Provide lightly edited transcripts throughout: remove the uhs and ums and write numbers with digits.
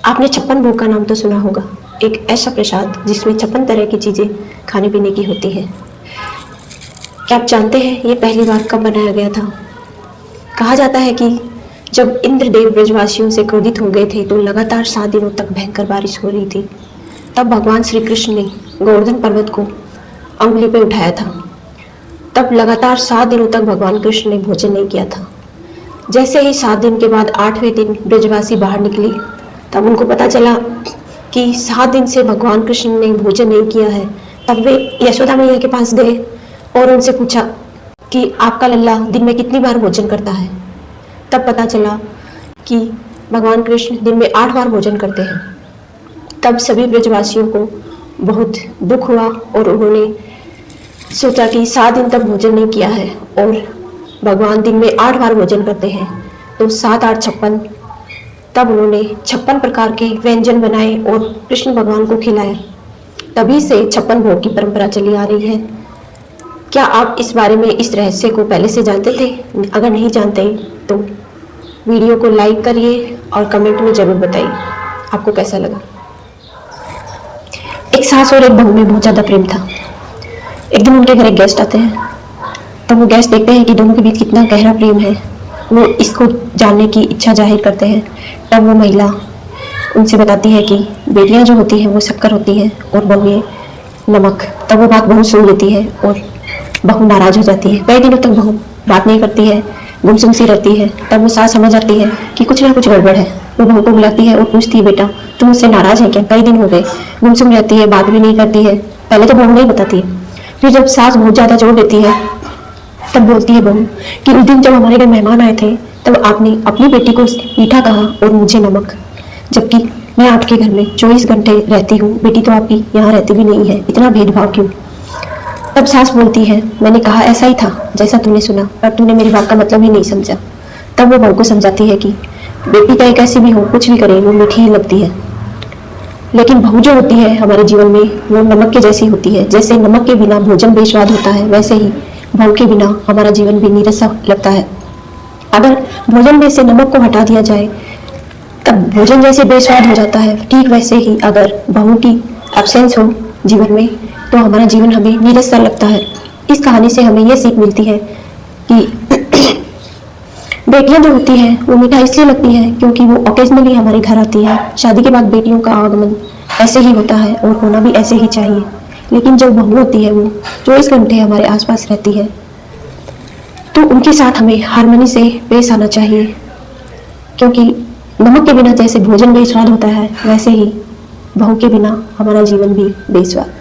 आपने 56 भोग का नाम तो सुना होगा। एक ऐसा प्रसाद जिसमें 56 तरह की चीज़ें खाने पीने की होती है। क्या आप जानते हैं ये पहली बार कब बनाया गया था? कहा जाता है कि जब इंद्रदेव ब्रजवासियों से क्रोधित हो गए थे तो लगातार 7 दिनों तक भयंकर बारिश हो रही थी। तब भगवान श्री कृष्ण ने गोवर्धन पर्वत को अंगुली पे उठाया था। तब लगातार 7 दिनों तक भगवान कृष्ण ने भोजन नहीं किया था। जैसे ही 7 दिन के बाद 8वें दिन ब्रजवासी बाहर निकले, तब उनको पता चला कि 7 दिन से भगवान कृष्ण ने भोजन नहीं किया है। तब वे यशोदा मैया के पास गए और उनसे पूछा कि आपका लल्ला दिन में कितनी बार भोजन करता है। तब पता चला कि भगवान कृष्ण दिन में 8 बार भोजन करते हैं। तब सभी ब्रजवासियों को बहुत दुख हुआ और उन्होंने सोचा कि 7 दिन तक भोजन नहीं किया है और भगवान दिन में 8 बार भोजन करते हैं, तो 7 8 56। तब उन्होंने 56 प्रकार के व्यंजन बनाए और कृष्ण भगवान को खिलाए। तभी से 56 भोग की परंपरा चली आ रही है। क्या आप इस बारे में, इस रहस्य को पहले से जानते थे? अगर नहीं जानते तो वीडियो को लाइक करिए और कमेंट में ज़रूर बताइए आपको कैसा लगा। एक सास और एक बहू में बहुत ज़्यादा प्रेम था। एक दिन उनके घर एक गेस्ट आते हैं। तब वो गेस्ट देखते हैं कि दोनों के बीच कितना गहरा प्रेम है। वो इसको जानने की इच्छा जाहिर करते हैं। तब वो महिला उनसे बताती है कि बेटियां जो होती हैं वो शक्कर होती हैं और बहुएं नमक। तब वो बात बहू सुन लेती है और बहू नाराज हो जाती है। कई दिनों तक बहू बात नहीं करती है, गुमसुम सी रहती है। तब वो सास समझ आती है कि कुछ ना कुछ गड़बड़ है। वो बहू को बुलाती है और पूछती है, बेटा तुम मुझसे नाराज है क्या? कई दिन हो गए। गुमसुम रहती है, बात भी नहीं करती है। पहले तो बहू नहीं बताती है। फिर जब सास बहुत ज़्यादा जोर देती है तब बोलती है बहू कि उस दिन जब हमारे घर मेहमान आए थे तब आपने अपनी बेटी को मीठा कहा और मुझे नमक, जबकि मैं आपके घर में 24 घंटे रहती हूँ। बेटी तो आपकी यहाँ रहती भी नहीं है, इतना भेदभाव क्यों? तब सास बोलती है, मैंने कहा ऐसा ही था जैसा तूने सुना, पर तूने मेरी बात का मतलब ही नहीं समझा। तब वो बहू को समझाती है कि बेटी चाहे कैसी भी हो, कुछ भी करे, वो मीठी ही लगती है। लेकिन बहू जो होती है हमारे जीवन में वो नमक के जैसी होती है। जैसे नमक के बिना भोजन बेस्वाद होता है, वैसे ही बहू के बिना हमारा जीवन भी नीरस लगता है। अगर भोजन में से नमक को हटा दिया जाए तब भोजन जैसे बेस्वाद हो जाता है। ठीक वैसे ही अगर बहू की एब्सेंस हो जीवन में तो हमारा जीवन हमें नीरस सा लगता है। इस कहानी से हमें यह सीख मिलती है कि बेटियां जो होती हैं वो मीठा इसलिए लगती हैं क्योंकि वो ओकेजनली हमारे घर आती है। शादी के बाद बेटियों का आगमन ऐसे ही होता है और होना भी ऐसे ही चाहिए। लेकिन जो बहू होती है वो 24 घंटे हमारे आसपास रहती है, तो उनके साथ हमें हार्मनी से पेश आना चाहिए। क्योंकि नमक के बिना जैसे भोजन बेस्वाद होता है, वैसे ही बहू के बिना हमारा जीवन भी बेस्वाद।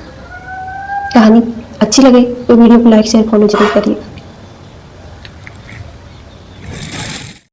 कहानी अच्छी लगे तो वीडियो को लाइक शेयर फॉलो जरूर करिए।